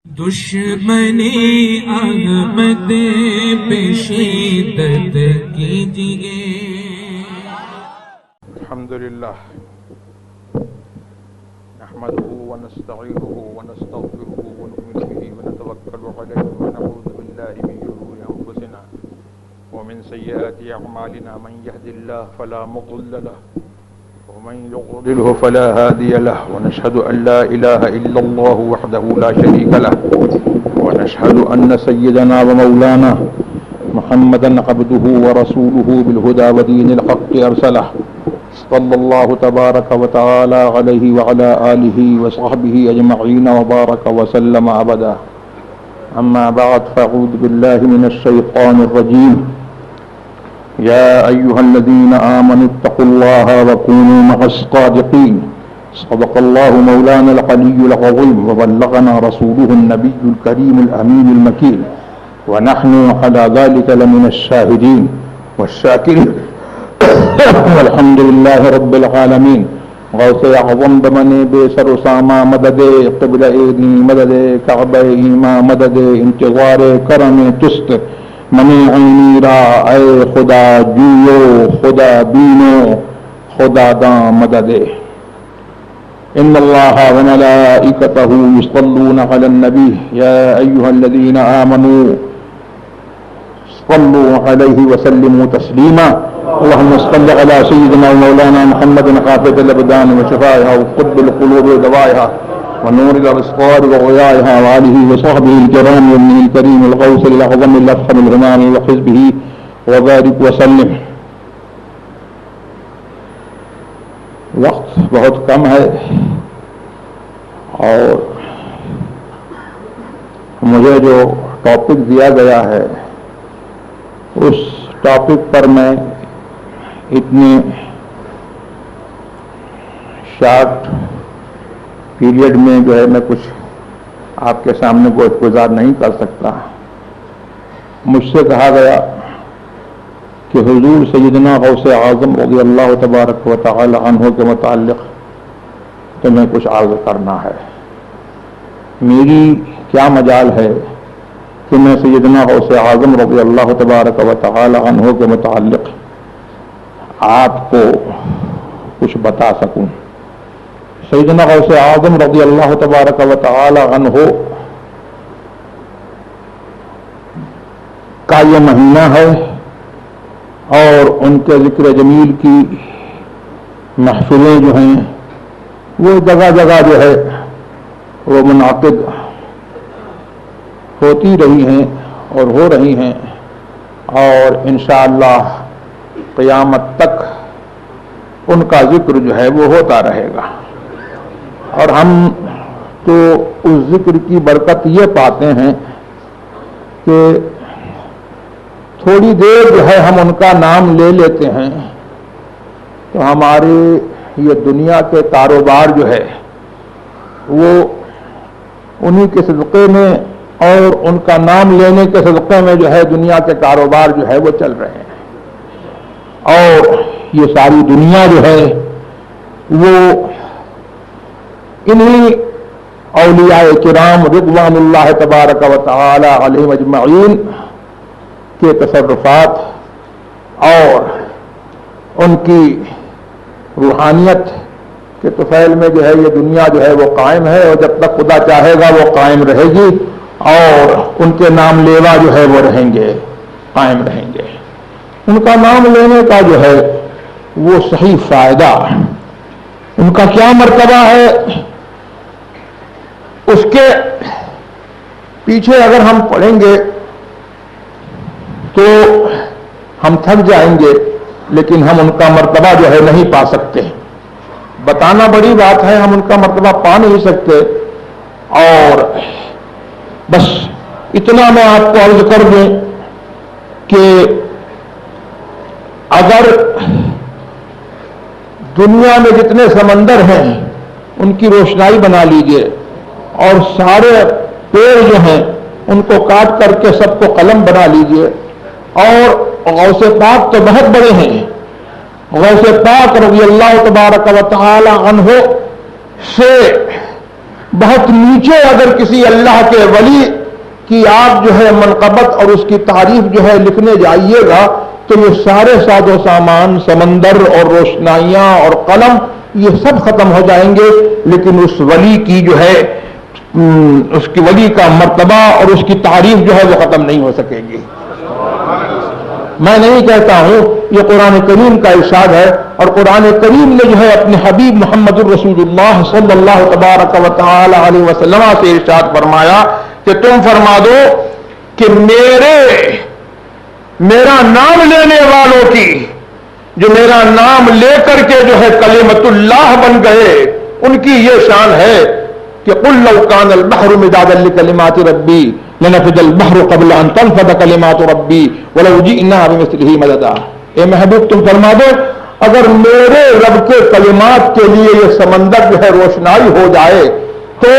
دشمنی احمد پہ شدت کیجئے۔ الحمدللہ نحمده ونستعینه ونستغفره ونؤمن به ونتوکل علیہ ونعوذ باللہ من شرور انفسنا ومن سیئات اعمالنا من يهد الله فلا مضل له ومن يضلل فلا هادي له ونشهد أن لا إله إلا الله وحده لا شريك له ونشهد أن سيدنا ومولانا محمدا عبده ورسوله بالهدى ودين الحق أرسله صلى الله تبارك وتعالى عليه وعلى آله وصحبه أجمعين وبارك وسلم أبدا. أما بعد فأعوذ بالله من الشيطان الرجيم. يا أيها الذين آمنوا اتقوا الله وكونوا مع الصادقين. صدق الله مولانا العلي العظيم وبلغنا رسوله النبي الكريم الأمين المكين ونحن على ذلك لمن الشاهدين والشاكرين والحمد لله رب العالمين. غوث اعظم بمن بے سر و ساما مدد قبلہ ایدی مدد کعبہ ایما مدد انتظار کرم تست منی عینی را اے خدا جیو خدا بینو خدا داں مدد. ان اللہ وملائکتہ یصلون علی النبی یا ایہا الذین آمنوا صلوا علیہ وسلموا تسلیما. اللهم صل على سيدنا ومولانا محمد حافظ الابدان وشفائها وقطب القلوب ودوائها ونور الابصار وضيائها وآله وصحبه الكرام ومن الكريم الغوث الاعظم الافخم الغمام وحزبه وبارك وسلم. وقت بہت کم ہے اور مجھے جو ٹاپک دیا گیا ہے اس ٹاپک پر میں اتنے شارٹ پیریڈ میں جو ہے میں کچھ آپ کے سامنے کو گزار نہیں کر سکتا. مجھ سے کہا گیا کہ حضور سیدنا غوث اعظم رضی اللہ تبارک و تعالی عنہ کے متعلق تمہیں کچھ عرض کرنا ہے. میری کیا مجال ہے کہ میں سیدنا غوث اعظم رضی اللہ تبارک و تعالی عنہ کے متعلق آپ کو کچھ بتا سکوں. سیدنا غوث اعظم رضی اللہ تبارک و تعالی عنہ کا یہ مہینہ ہے اور ان کے ذکر جمیل کی محفلیں جو ہیں وہ جگہ جگہ جو ہے وہ منعقد ہوتی رہی ہیں اور ہو رہی ہیں اور انشاءاللہ قیامت تک ان کا ذکر جو ہے وہ ہوتا رہے گا. اور ہم تو اس ذکر کی برکت یہ پاتے ہیں کہ تھوڑی دیر جو ہے ہم ان کا نام لے لیتے ہیں تو ہمارے یہ دنیا کے کاروبار جو ہے وہ انہی کے صدقے میں اور ان کا نام لینے کے صدقے میں جو ہے دنیا کے کاروبار جو ہے وہ چل رہے ہیں. اور یہ ساری دنیا جو ہے وہ انہی اولیاء کرام رضوان اللہ تبارک و تعالی علیہم اجمعین کے تصرفات اور ان کی روحانیت کے طفیل میں جو ہے یہ دنیا جو ہے وہ قائم ہے اور جب تک خدا چاہے گا وہ قائم رہے گی اور ان کے نام لیوا جو ہے وہ رہیں گے قائم رہیں گے. ان کا نام لینے کا جو ہے وہ صحیح فائدہ ان کا کیا مرتبہ ہے اس کے پیچھے اگر ہم پڑھیں گے تو ہم تھک جائیں گے لیکن ہم ان کا مرتبہ جو ہے نہیں پا سکتے. بتانا بڑی بات ہے ہم ان کا مرتبہ پا نہیں سکتے. اور بس اتنا میں آپ کو عرض کر دوں کہ اگر دنیا میں جتنے سمندر ہیں ان کی روشنائی بنا لیجئے اور سارے پیڑ جو ہیں ان کو کاٹ کر کے سب کو قلم بنا لیجئے. اور غوث پاک تو بہت بڑے ہیں. غوث پاک رضی اللہ تبارک و تعالی عنہ سے بہت نیچے اگر کسی اللہ کے ولی کی آپ جو ہے منقبت اور اس کی تعریف جو ہے لکھنے جائیے گا تو یہ سارے ساز و سامان، سمندر اور روشنائیاں اور قلم، یہ سب ختم ہو جائیں گے، لیکن اس ولی کی جو ہے اس کی ولی کا مرتبہ اور اس کی تعریف جو ہے وہ ختم نہیں ہو سکے گی۔ میں نہیں کہتا ہوں، یہ قرآن کریم کا ارشاد ہے، اور قرآن کریم نے جو ہے اپنے حبیب محمد الرسول اللہ صلی اللہ تبارک و تعالی علیہ وسلم سے ارشاد فرمایا کہ تم فرما دو کہ میرا نام لینے والوں کی، جو میرا نام لے کر کے جو ہے کلمۃ اللہ بن گئے، ان کی یہ شان ہے کہ قل لو کان البحر مدادا لکلمات ربی لنفد البحر قبل ان تنفد کلمات ربی ولو جئنا بمثلہ مددا۔ اے محبوب تم فرما دو اگر میرے رب کے کلمات کے لیے یہ سمندر جو ہے روشنائی ہو جائے تو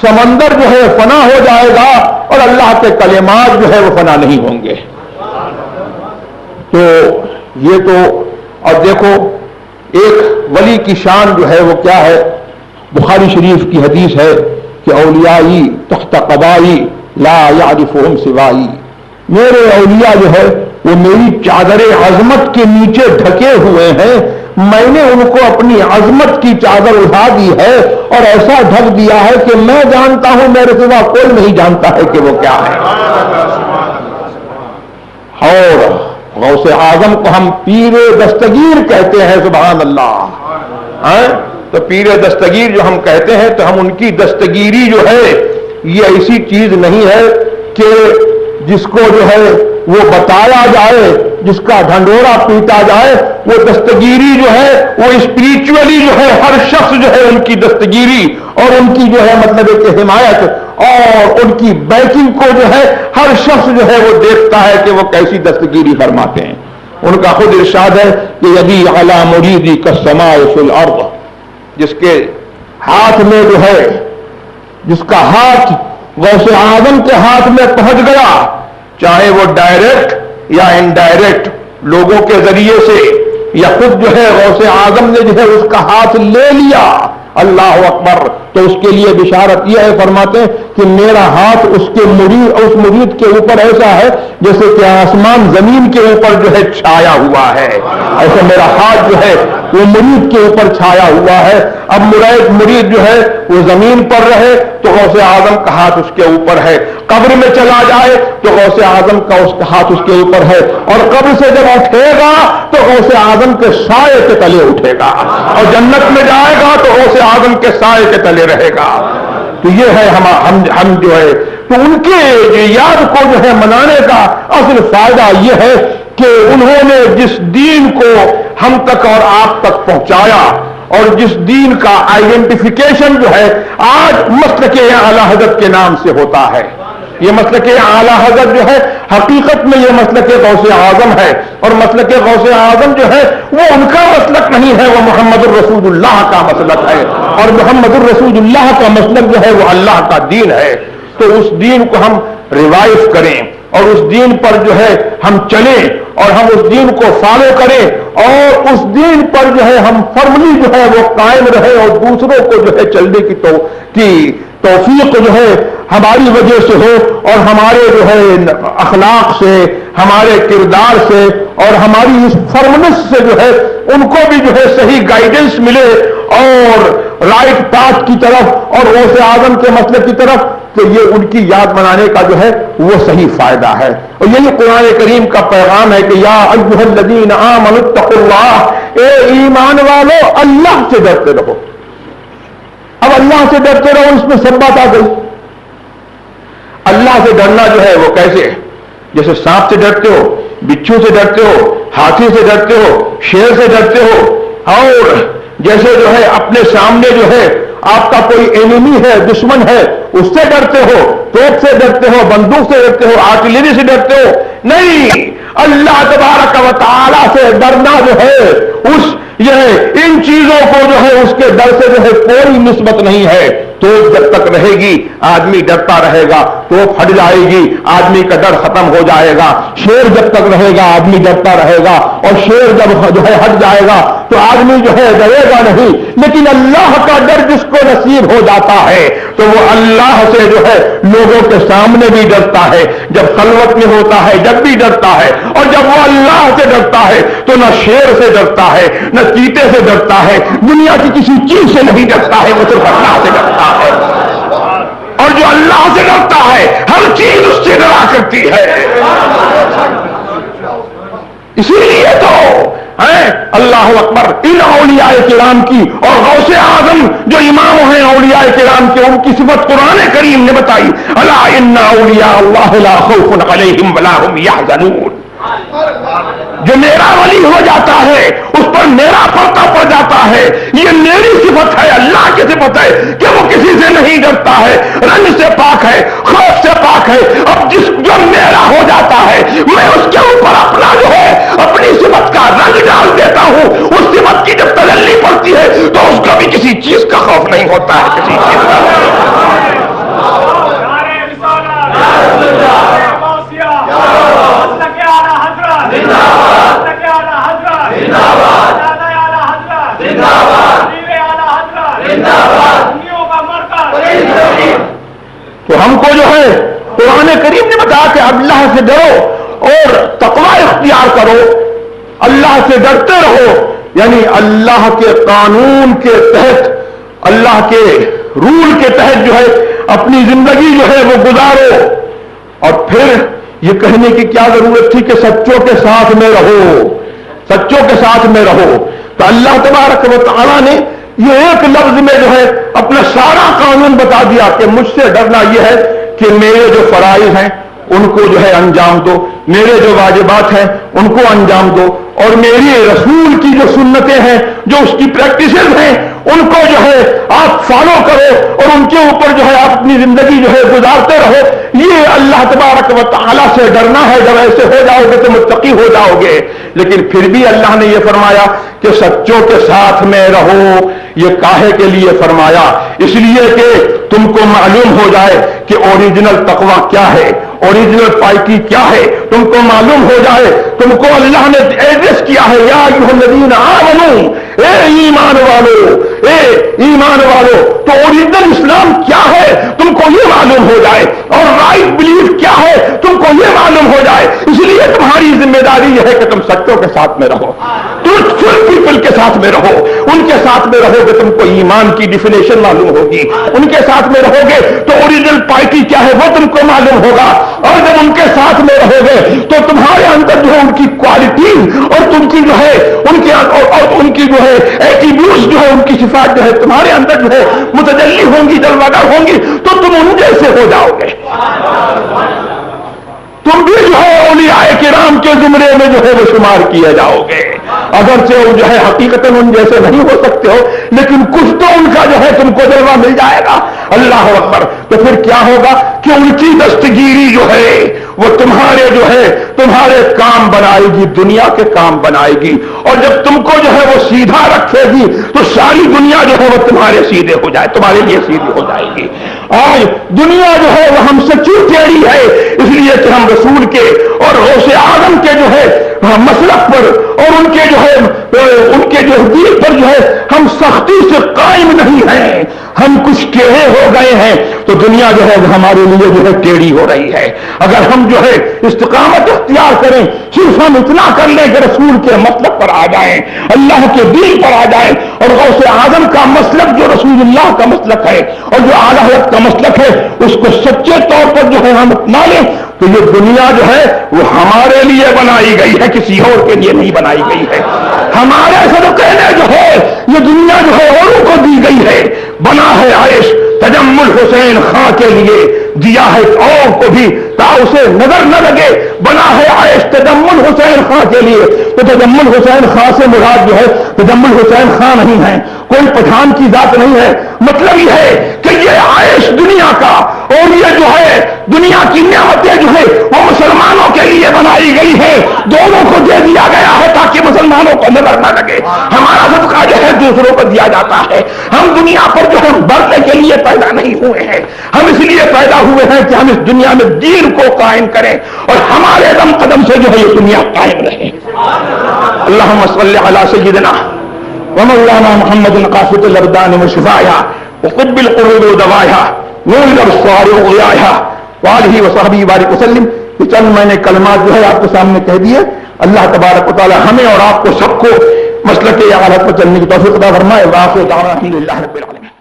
سمندر جو ہے فنا ہو جائے گا، اور اللہ کے کلمات جو ہے وہ فنا نہیں ہوں گے۔ تو یہ تو، اور دیکھو ایک ولی کی شان جو ہے وہ کیا ہے، بخاری شریف کی حدیث ہے کہ اولیائی تحت قبائی لا یعرفہم سوائی، میرے اولیاء جو ہے وہ میری چادر عظمت کے نیچے ڈھکے ہوئے ہیں، میں نے ان کو اپنی عظمت کی چادر اٹھا دی ہے اور ایسا ڈھک دیا ہے کہ میں جانتا ہوں، میرے سوا کوئی نہیں جانتا ہے کہ وہ کیا ہے۔ اور غوث اعظم کو ہم پیر دستگیر کہتے ہیں، سبحان اللہ۔ تو پیر دستگیر جو ہم کہتے ہیں تو ہم ان کی دستگیری جو ہے یہ ایسی چیز نہیں ہے کہ جس کو جو ہے وہ بتایا جائے، جس کا ڈھنڈورا پیٹا جائے۔ وہ دستگیری جو ہے وہ اسپریچولی جو ہے ہر شخص جو ہے ان کی دستگیری اور ان کی جو ہے مطلب کہ حمایت اور ان کی بیکنگ کو جو ہے ہر شخص جو ہے وہ دیکھتا ہے کہ وہ کیسی دستگیری فرماتے ہیں۔ ان کا خود ارشاد ہے کہ یدی علی مریدی کالسماء فی الارض، جس کے ہاتھ میں جو ہے، جس کا ہاتھ غوث اعظم کے ہاتھ میں پہنچ گیا، چاہے وہ ڈائریکٹ یا انڈائریکٹ لوگوں کے ذریعے سے یا خود جو ہے غوث اعظم نے جو ہے اس کا ہاتھ لے لیا، اللہ اکبر، تو اس کے لیے بشارت یہ ہے، فرماتے ہیں کہ میرا ہاتھ اس مرید کے اوپر ایسا ہے جیسے کہ آسمان زمین کے اوپر جو ہے چھایا ہوا ہے، ایسا میرا ہاتھ جو ہے وہ مرید کے اوپر چھایا ہوا ہے۔ اب مرید جو ہے وہ زمین پر رہے تو غوث اعظم کا ہاتھ اس کے اوپر ہے، قبر میں چلا جائے تو غوث اعظم کا ہاتھ اس کے اوپر ہے، اور قبر سے جب اٹھے گا تو غوث اعظم کے سائے کے تلے اٹھے گا، اور جنت میں جائے گا تو غوث اعظم کے سائے کے تلے رہے گا۔ تو یہ ہے ہم جو ہے تو ان کے یاد کو جو ہے منانے کا اصل فائدہ یہ ہے کہ انہوں نے جس دین کو ہم تک اور آپ تک پہنچایا، اور جس دین کا آئیڈینٹیفیکیشن جو ہے آج مسلک اعلی حضرت کے نام سے ہوتا ہے۔ یہ مسلک اعلی حضرت جو ہے حقیقت میں یہ مسلک غوث اعظم ہے، اور مسلک غوث اعظم جو ہے وہ ان کا مسلک نہیں ہے، وہ محمد الرسول اللہ کا مسلک ہے، اور محمد الرسول اللہ کا مسلک جو ہے وہ اللہ کا دین ہے۔ تو اس دین کو ہم ریوائو کریں اور اس دین پر جو ہے ہم چلیں اور ہم اس دین کو فالو کریں، اور اس دین پر جو ہے ہم فرملی جو ہے وہ قائم رہے، اور دوسروں کو جو ہے چلنے کی توفیق جو ہے ہماری وجہ سے ہو، اور ہمارے جو ہے اخلاق سے، ہمارے کردار سے اور ہماری اس فرمنس سے جو ہے ان کو بھی جو ہے صحیح گائیڈنس ملے اور رائٹ پاتھ کی طرف اور غوث اعظم کے مسلک کی طرف، تو یہ ان کی یاد منانے کا جو ہے وہ صحیح فائدہ ہے۔ اور یہی قرآن کریم کا پیغام ہے کہ یا ایھا الذین آمنوا اتقوا اللہ، اے ایمان والو اللہ سے ڈرتے رہو۔ اب اللہ سے ڈرتے رہو، اس میں سب بات آ گئی۔ اللہ سے ڈرنا جو ہے وہ کیسے؟ جیسے سانپ سے ڈرتے ہو، بچھو سے ڈرتے ہو، ہاتھی سے ڈرتے ہو، شیر سے ڈرتے ہو، اور جیسے جو ہے اپنے سامنے جو ہے آپ کا کوئی اینیمی ہے، دشمن ہے، اس سے ڈرتے ہو، توپ سے ڈرتے ہو، بندوق سے ڈرتے ہو، آرٹلری سے ڈرتے ہو، نہیں، اللہ تبارک و تعالی سے ڈرنا جو ہے ان چیزوں کو جو ہے اس کے ڈر سے جو ہے کوئی نسبت نہیں ہے۔ تو جب تک رہے گی آدمی ڈرتا رہے گا، تو پھٹ جائے گی آدمی کا ڈر ختم ہو جائے گا، شیر جب تک رہے گا آدمی ڈرتا رہے گا، اور شیر جب جو ہے ہٹ جائے گا تو آدمی جو ہے ڈرے گا نہیں۔ لیکن اللہ کا ڈر جس کو نصیب ہو جاتا ہے تو وہ اللہ سے جو ہے لوگوں کے سامنے بھی ڈرتا ہے، جب خلوت میں ہوتا ہے جب بھی ڈرتا ہے، اور جب وہ اللہ سے ڈرتا ہے تو نہ شیر سے ڈرتا ہے نہ چیتے سے ڈرتا ہے، دنیا کی کسی چیز سے نہیں ڈرتا ہے، وہ صرف اللہ سے ڈرتا ہے، اور جو اللہ سے ڈرتا ہے ہر چیز اس سے ڈرا کرتی ہے۔ اسی لیے تو اللہ اکبر ان اولیاء کرام کی اور غوث اعظم جو امام ہیں اولیاء کرام کے، ان کی صفت قرآن کریم نے بتائی، الا ان اولیاء اللہ لا خوف علیہم ولا هم يحزنون۔ جو میرا ولی ہو جاتا ہے اس پر میرا پردہ پڑ جاتا ہے، یہ میری صفت ہے، اللہ کی صفت ہے کہ وہ کسی سے نہیں ڈرتا ہے، رنج سے پاک ہے، خوف سے پاک ہے۔ اب جو میرا ہو جاتا ہے میں اس کے اوپر اپنا جو ہے اپنی صفت کا رنگ ڈال دیتا ہوں، اس صفت کی جب تجلی پڑتی ہے تو اس کو بھی کسی چیز کا خوف نہیں ہوتا ہے، کسی چیز کا۔ تو ہم کو جو ہے قرآن کریم نے بتایا کہ اللہ سے ڈرو اور تقوی اختیار کرو، اللہ سے ڈرتے رہو، یعنی اللہ کے قانون کے تحت، اللہ کے رول کے تحت جو ہے اپنی زندگی جو ہے وہ گزارو۔ اور پھر یہ کہنے کی کیا ضرورت تھی کہ سچوں کے ساتھ میں رہو، سچوں کے ساتھ میں رہو؟ تو اللہ تبارک و تعالیٰ نے یہ ایک لفظ میں جو ہے اپنا سارا قانون بتا دیا کہ مجھ سے ڈرنا یہ ہے کہ میرے جو فرائض ہیں ان کو جو ہے انجام دو، میرے جو واجبات ہیں ان کو انجام دو، اور میری رسول کی جو سنتیں ہیں، جو اس کی پریکٹسز ہیں، ان کو جو ہے آپ فالو کرو اور ان کے اوپر جو ہے آپ اپنی زندگی جو ہے گزارتے رہو۔ یہ اللہ تبارک و تعالیٰ سے ڈرنا ہے، جب ایسے ہو جاؤ گے تو متقی ہو جاؤ گے۔ لیکن پھر بھی اللہ نے یہ فرمایا کہ سچوں کے ساتھ میں رہو۔ یہ کاہے کے لیے فرمایا؟ اس لیے کہ تم کو معلوم ہو جائے کہ اوریجنل تقوی کیا ہے، اوریجنل پائٹی کیا ہے، تم کو معلوم ہو جائے۔ تم کو اللہ نے ایڈریس کیا ہے، یا ایھا الذین آمنو، اے ایمان والو، اے ایمان والو، تو اوریجنل اسلام کیا ہے تم کو یہ معلوم ہو جائے، اور رائٹ بلیف کیا ہے تم کو یہ معلوم ہو جائے۔ اس لیے تمہاری ذمہ داری یہ ہے کہ تم سچوں کے ساتھ میں رہو، ٹروتفل پیپل کے ساتھ میں رہو، ان کے ساتھ میں رہو گے تم کو ایمان کی ڈیفینیشن معلوم ہوگی، ان کے ساتھ میں رہو گے تو اوریجنل پارٹی کیا ہے وہ تم کو معلوم ہوگا، اور جب ان کے ساتھ میں رہو گے تو تمہارے اندر جو ہے ان کی کوالٹی اور تم کی جو ہے ان کے اور ان کی جو ہے ایٹریبیوٹس جو ہے ان کی صفات جو ہے تمہارے اندر جو ہے متجلی ہوں گی، جلوگر ہوں گی، تو تم ان جیسے ہو جاؤ گے، تم بھی جو ہے اولیاء کرام کے زمرے میں جو ہے وہ شمار کیے جاؤ گے۔ اگرچہ وہ جو ہے حقیقتاً ان جیسے نہیں ہو سکتے ہو، لیکن کچھ تو ان کا جو ہے تم کو جلوہ مل جائے گا۔ اللہ اکبر! تو پھر کیا ہوگا کہ ان کی دستگیری جو ہے وہ تمہارے جو ہے تمہارے کام بنائے گی، دنیا کے کام بنائے گی، اور جب تم کو جو ہے وہ سیدھا رکھے گی تو ساری دنیا جو ہے وہ تمہارے سیدھے ہو جائے، تمہارے لیے سیدھی ہو جائے گی۔ آج دنیا جو ہے وہ ہم سے کیوں ٹیڑھی ہے؟ اس لیے کہ ہم رسول کے اور غوث اعظم کے جو ہے مسلک پر اور ان کے جو ہے ان کے جو دین پر جو ہے ہم سختی سے قائم نہیں ہیں، ہم کچھ ٹیڑھے ہو گئے ہیں تو دنیا جو ہے ہمارے لیے جو ہے ٹیڑھی ہو رہی ہے۔ اگر ہم جو ہے استقامت اختیار کریں، صرف ہم اتنا کر لیں کہ رسول کے مسلک پر آ جائیں، اللہ کے دین پر آ جائیں، اور غوث اعظم کا مسلک جو رسول اللہ کا مسلک ہے اور جو اعلیٰ حضرت کا مسلک ہے اس کو سچے طور پر جو ہے ہم اپنا لیں، تو یہ دنیا جو ہے وہ ہمارے لیے بنائی گئی ہے، کسی اور کے لیے نہیں بنائی گئی ہے۔ ہمارے صدقے میں جو ہے یہ دنیا جو ہے اوروں کو دی گئی ہے، بنا ہے عائش تجمل حسین خان کے لیے، دیا ہے اور کو بھی تا اسے نظر نہ لگے، بنا ہے عائش تجمل حسین خان کے لیے۔ تو تجمل حسین خان سے مراد جو ہے تجمل حسین خان نہیں ہے، کوئی پٹھان کی ذات نہیں ہے، مطلب یہ ہے کہ یہ عائش دنیا کا اور یہ جو ہے دنیا کی نعمتیں جو ہے وہ مسلمانوں کے لیے بنائی گئی ہے، دونوں کو دے دیا گیا ہے تاکہ مسلمانوں کو نظر نہ لگے۔ ہمارا صدقہ جو ہے دوسروں کو دیا جاتا ہے۔ ہم دنیا پر جو ہے بڑھنے کے لیے پیدا نہیں ہوئے ہیں، ہم اس لیے پیدا ہوئے ہیں کہ ہم اس دنیا میں دین کو قائم کریں اور ہمارے دم قدم سے جو ہے یہ دنیا قائم رہے۔ اللہم صلی علی سیدنا ومولانا محمد قاصد الابدان وشفائها وقطب القلوب ودوائها نور الابصار وضیائها وآلہ وصحبہ بارک وسلم۔ یہ چند میں نے کلمات جو ہے آپ کے سامنے کہہ دیے۔ اللہ تبارک و تعالی ہمیں اور آپ کو سب کو مسلک اعلیٰ پر چلنے کی توفیق عطا فرمائے۔ وآخر دعوانا الحمدللہ رب العالمین۔